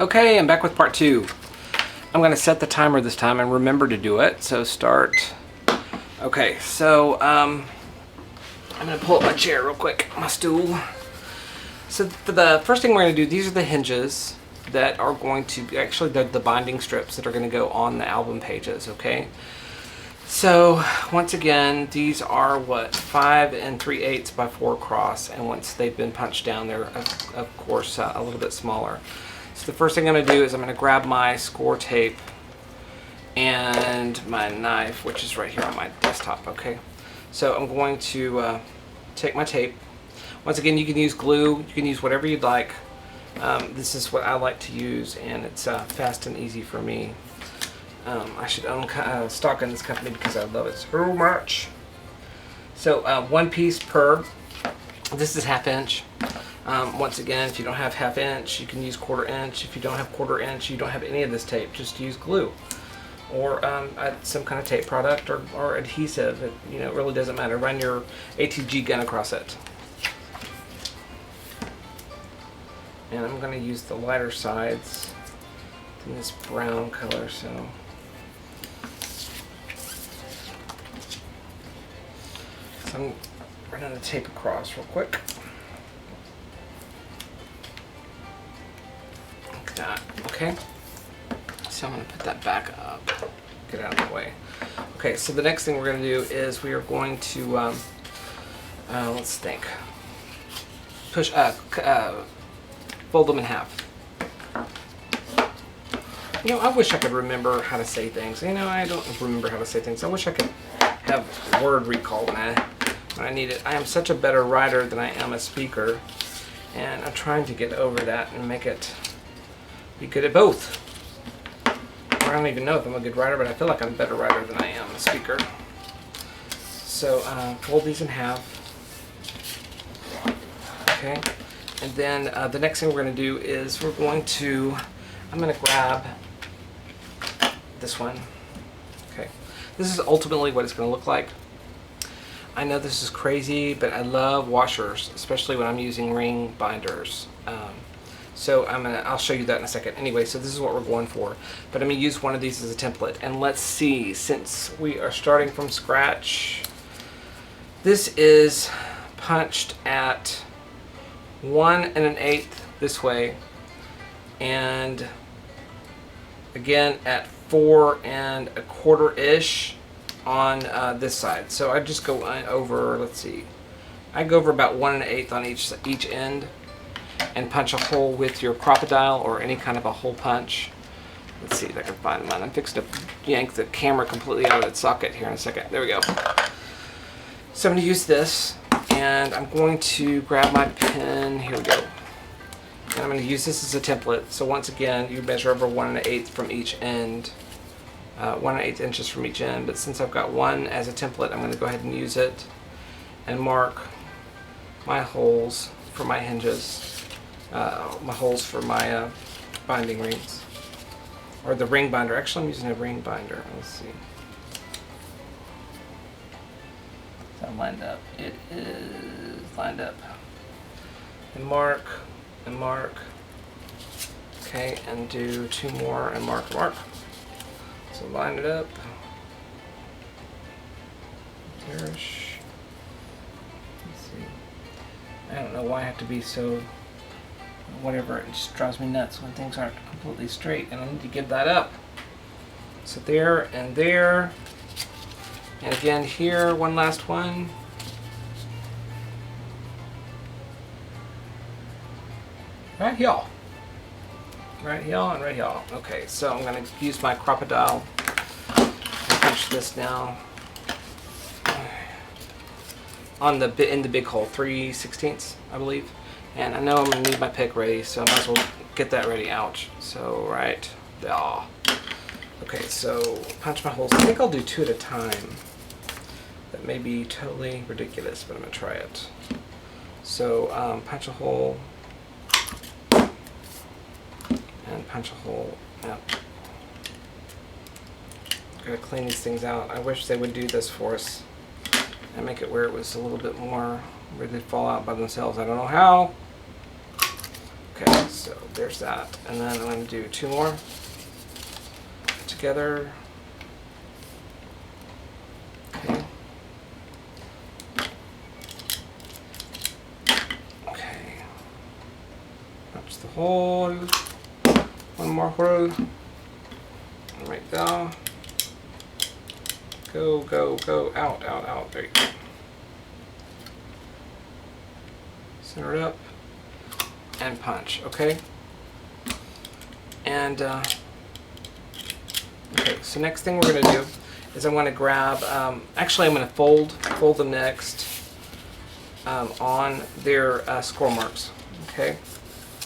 Okay, I'm back with part 2. I'm going to set the timer this time and remember to do it. So start. Okay, so I'm going to pull up my chair real quick, my stool. So the first thing we're going to do, these are the hinges that are going to, actually the binding strips that are going to go on the album pages, okay? So once again, these are what, 5 3/8 by 4 across, and once they've been punched down, they're of course a little bit smaller. So the first thing I'm going to do is I'm going to grab my score tape and my knife, which is right here on my desktop, okay? So I'm going to take my tape. Once again, you can use glue, you can use whatever you'd like. This is what I like to use, and it's fast and easy for me. I should own stock in this company because I love it so much. So 1 piece per. This is 1/2 inch. Once again, if you don't have 1/2 inch, you can use 1/4 inch. If you don't have 1/4 inch, you don't have any of this tape, just use glue or some kind of tape product or adhesive. It really doesn't matter. Run your ATG gun across it. And I'm going to use the lighter sides in this brown color. So I'm running the tape across real quick. Like that. Okay. So I'm going to put that back up. Get out of the way. Okay, so the next thing we're going to do is we are going to, let's think, fold them in half. I wish I could remember how to say things. I don't remember how to say things. I wish I could have word recall when I need it. I am such a better writer than I am a speaker, and I'm trying to get over that and make it be good at both. I don't even know if I'm a good writer, but I feel like I'm a better writer than I am a speaker. So fold these in half. Okay, and then the next thing we're going to do is I'm going to grab this one. Okay, this is ultimately what it's going to look like. I know this is crazy, but I love washers, especially when I'm using ring binders. So I'll show you that in a second. Anyway, so this is what we're going for. But I'm going to use one of these as a template. And let's see, since we are starting from scratch, this is punched at 1 1/8 this way, and again at 4 1/4-ish on this side. So I just go over, let's see, I go over about 1 1/8 on each end and punch a hole with your crocodile or any kind of a hole punch. Let's see if I can find mine. I'm fixing to yank the camera completely out of its socket here in a second. There we go. So I'm going to use this, and I'm going to grab my pen. Here we go. And I'm going to use this as a template. So once again, you measure over 1 1/8 from each end. 1 1/8 inches from each end, but since I've got one as a template, I'm going to go ahead and use it and mark my holes for my hinges, my holes for my binding rings, or the ring binder. Actually, I'm using a ring binder. Let's see. Is that lined up? It is lined up. And mark, and mark. Okay, and do 2 more and mark, mark. So line it up. Let's see. I don't know why I have to be so whatever. It just drives me nuts when things aren't completely straight, and I need to give that up. So there and there. And again here, one last one. Right here. Right here and right here. Okay, so I'm going to use my crocodile and punch this now on in the big hole, 3/16, I believe. And I know I'm going to need my pick ready, so I might as well get that ready. Ouch. So right there. Okay, so punch my holes. I think I'll do 2 at a time. That may be totally ridiculous, but I'm going to try it. So punch a hole. And punch a hole. Yep. Gotta clean these things out. I wish they would do this for us and make it where it was a little bit more, where they fall out by themselves. I don't know how. Okay, So there's that. And then I'm going to do 2 more together. Okay. Okay. That's the hole. 1 more hole. Right there. Go, go, go. Out, out, out. There you go. Center it up. And punch. Okay. And okay, so next thing we're going to do is I'm going to grab, actually I'm going to fold them next on their score marks. Okay.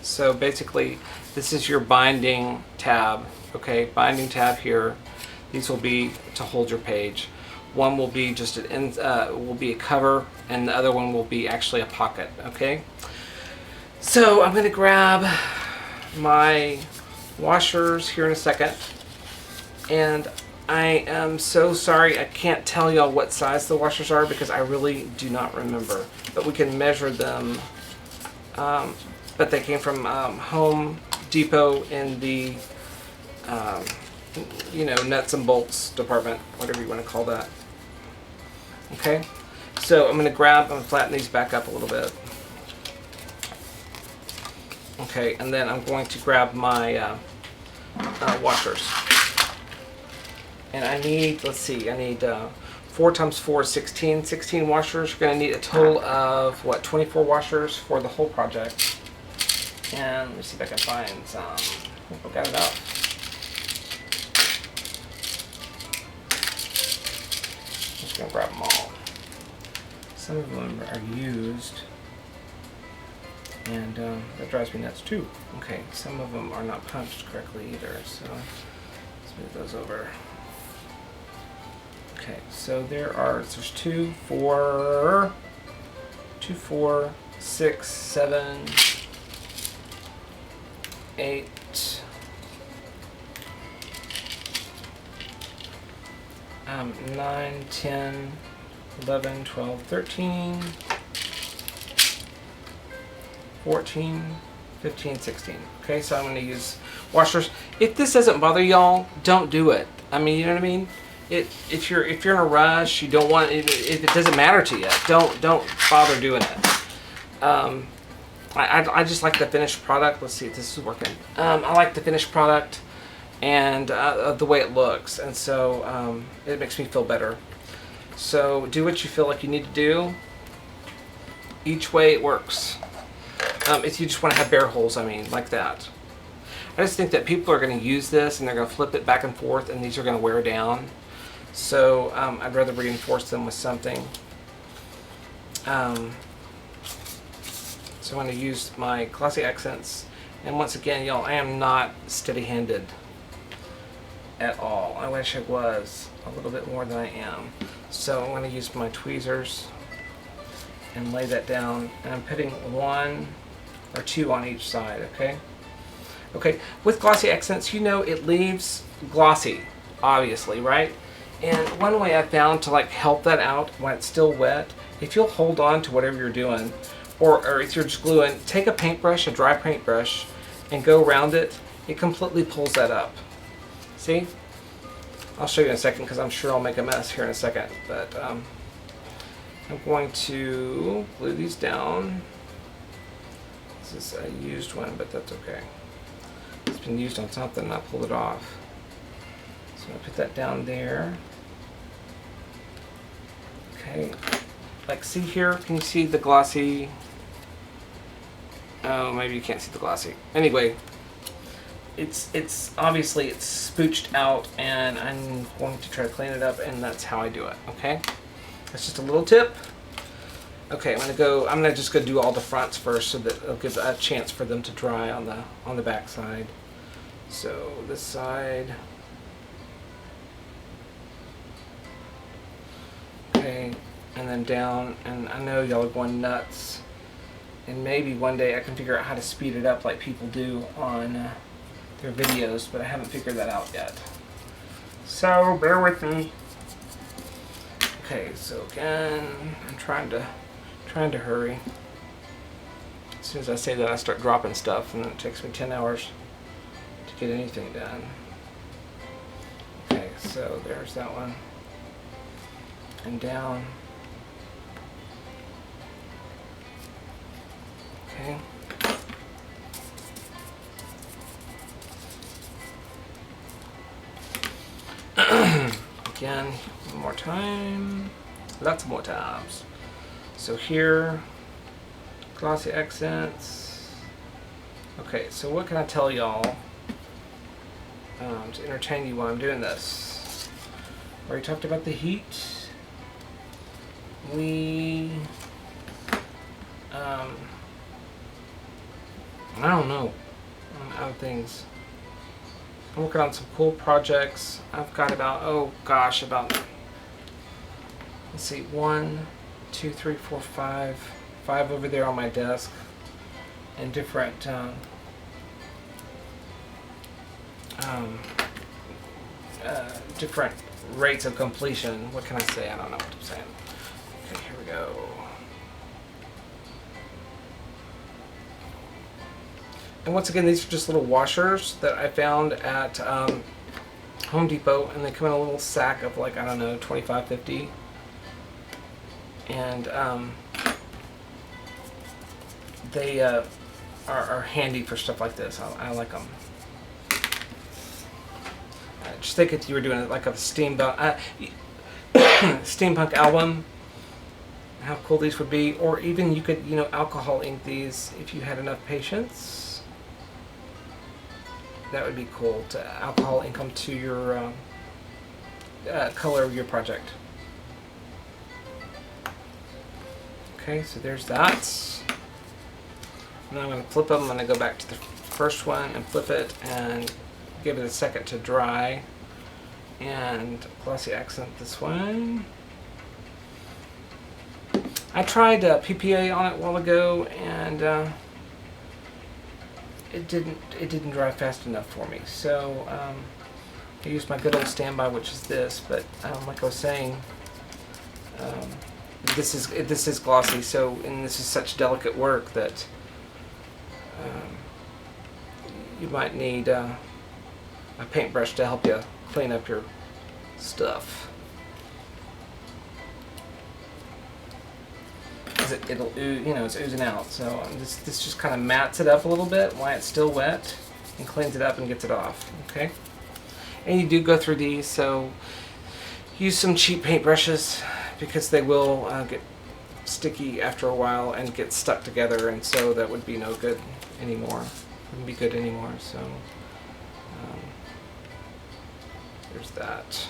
So basically this is your binding tab. Okay, binding tab here. These will be to hold your page. One will be just will be a cover, and the other one will be actually a pocket. Okay. So I'm going to grab my washers here in a second, and I am so sorry I can't tell y'all what size the washers are because I really do not remember, but we can measure them. But they came from Home Depot in the nuts and bolts department, whatever you want to call that. Okay, so I'm going to flatten these back up a little bit. Okay, and then I'm going to grab my washers. And I need, let's see, I need 4 times 4 is 16. 16 washers. You're going to need a total of, 24 washers for the whole project. And let me see if I can find some. I think we got it out. I'm just going to grab them all. Some of them are used. And that drives me nuts too. Okay, some of them are not punched correctly either, so let's move those over. Okay, so there's 2, 4, 6, 7, 8, 9, 10, 11, 12, 13, 14, 15, 16. Okay, so I'm going to use washers. If this doesn't bother y'all, don't do it. I mean, you know what I mean? If you're in a rush, you don't want it, if it doesn't matter to you, don't bother doing it. I just like the finished product. Let's see if this is working. I like the finished product and the way it looks, and so it makes me feel better. So do what you feel like you need to do. Each way it works. If you just want to have bare holes, I mean, like that. I just think that people are going to use this and they're going to flip it back and forth, and these are going to wear down. So I'd rather reinforce them with something. So I'm going to use my glossy accents, and once again, y'all, I am not steady-handed at all. I wish I was a little bit more than I am. So I'm going to use my tweezers and lay that down, and I'm putting 1 or 2 on each side. Okay. Okay. With glossy accents, it leaves glossy, obviously, right? And one way I found to help that out when it's still wet, if you'll hold on to whatever you're doing, or if you're just gluing, take a paintbrush, a dry paintbrush, and go around it. It completely pulls that up. See? I'll show you in a second because I'm sure I'll make a mess here in a second. But I'm going to glue these down. This is a used one, but that's okay. It's been used on something and I pulled it off. So I'm going to put that down there. Okay. See here, can you see the glossy? Oh, maybe you can't see the glossy. Anyway, it's obviously it's spooched out, and I'm going to try to clean it up, and that's how I do it. Okay, that's just a little tip. Okay, I'm gonna just go do all the fronts first, so that it'll give a chance for them to dry on the back side. So this side. Okay. And then down, and I know y'all are going nuts, and maybe one day I can figure out how to speed it up like people do on their videos, but I haven't figured that out yet. So bear with me. Okay, so again, I'm trying to hurry. soon as I say that, I start dropping stuff, and it takes me 10 hours to get anything done. Okay, so there's that one. And down. Okay. Again, one more time. Lots more times. So here, glossy accents. Okay, so what can I tell y'all to entertain you while I'm doing this? Already talked about the heat. I don't know. I'm out of things. I'm working on some cool projects. I've got about, let's see, 1, 2, 3, 4, 5 over there on my desk, and different different rates of completion. What can I say? I don't know what I'm saying. Okay, here we go. And once again, these are just little washers that I found at Home Depot, and they come in a little sack of like, I don't know, 25, 50. And they are handy for stuff like this. I like them. Just think if you were doing like a steampunk album, how cool these would be. Or even you could, alcohol ink these if you had enough patience. That would be cool to alcohol ink them to your color of your project. Okay, so there's that. And then I'm going to flip them. I'm going to go back to the first one and flip it and give it a second to dry. And glossy accent this one. I tried PPA on it a while ago, and it didn't dry fast enough for me. So I used my good old standby, which is this. But like I was saying, this is glossy. So, and this is such delicate work that you might need a paintbrush to help you clean up your stuff. It'll it's oozing out. So this just kind of mats it up a little bit while it's still wet, and cleans it up and gets it off. Okay, and you do go through these, so use some cheap paintbrushes because they will get sticky after a while and get stuck together, and so that would be no good anymore. Wouldn't be good anymore. So there's that.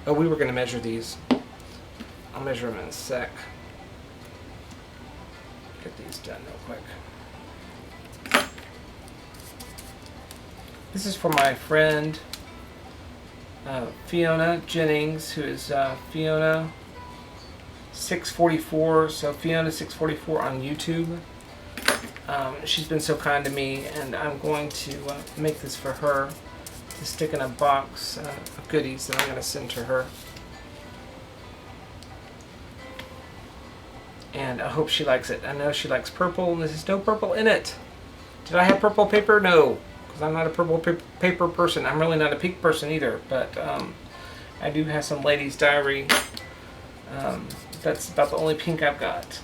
Oh, we were going to measure these. I'll measure them in a sec. Get these done real quick. This is for my friend Fiona Jennings, who is Fiona 644. So Fiona 644 on YouTube. She's been so kind to me, and I'm going to make this for her to stick in a box of goodies that I'm going to send to her. And I hope she likes it. I know she likes purple, and there's no purple in it. Did I have purple paper? No, because I'm not a purple paper person. I'm really not a pink person either, but I do have some Ladies' Diary. That's about the only pink I've got.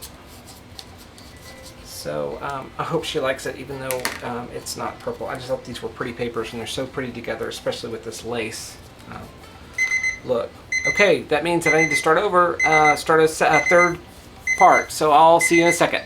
So I hope she likes it, even though it's not purple. I just thought these were pretty papers, and they're so pretty together, especially with this lace look. Okay, that means that I need to start over, start a third part. So I'll see you in a second.